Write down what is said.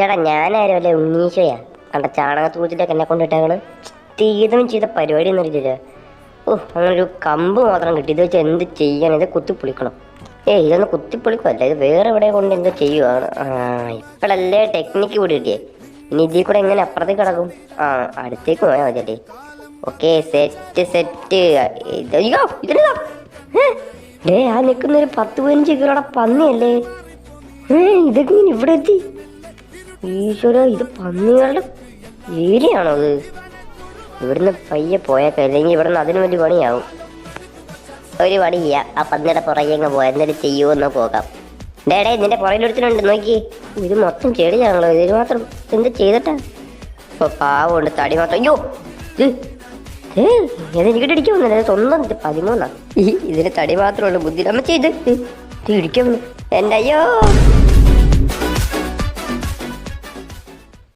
ചേട്ടാ ഞാനാരും അല്ലേ ഉണ്ണീശോയാ കണ്ട ചാണകത്തൂച്ചിലൊക്കെ എന്നെ കൊണ്ടിട്ടാണ് തീതം ചെയ്ത പരിപാടി ഒന്നും ഇല്ല. ഓ അങ്ങനൊരു കമ്പ് മാത്രം കിട്ടി. ഇത് വെച്ച് എന്ത് ചെയ്യാൻ? ഇത് കുത്തിപ്പൊളിക്കണം. ഇതൊന്ന് കുത്തിപ്പൊളിക്കുമല്ല, ഇത് വേറെ എവിടെ കൊണ്ട് എന്തോ ചെയ്യുവാണ്. ഇപ്പോഴല്ലേ ടെക്നിക്ക് കൂടി കിട്ടിയേ. ഇനി ഇതിൽ കൂടെ എങ്ങനെ അപ്പുറത്തേക്ക് കിടക്കും? അടുത്തേക്ക് പോയാൽ മതിയല്ലേ. Okay, set set. അയ്യോ ഇതിനാ ആ നിൽക്കുന്നൊരു 10-15 കിലോടെ പന്നിയല്ലേ. ഇതൊക്കെ ഇങ്ങനെ ഇവിടെ എത്തി. ഈശ്വര, ഇത് പന്നികളുടെ ഏരിയാണോ ഇത്? ഇവിടുന്ന് പയ്യെ പോയേക്കാം, അല്ലെങ്കിൽ ഇവിടുന്ന് അതിനു വേണ്ടി പണിയാവും. ഒരു പണിയില്ല, ആ പന്നിയുടെ പുറകെ അങ്ങ് പോയാൽ എന്തെങ്കിലും ചെയ്യുമെന്നോ പോകാം. ഡേടേ നിന്റെ പുറകിലൊരുത്തനുണ്ട്, നോക്കി. ഇത് മൊത്തം ചെടിയാണല്ലോ, ഇതിന് മാത്രം എന്ത് ചെയ്തിട്ടാ? ഇപ്പൊ പാവമുണ്ട്, തടി മാത്രം. അയ്യോ ഇതെനിക്കിട്ട് ഇടിക്കാൻ വന്നില്ല, സ്വന്തം 13. ഇതിന് തടി മാത്രമുള്ളൂ, ബുദ്ധി നമ്മ ചെയ്ത് ഇടിക്കാൻ. എൻ്റെ അയ്യോ.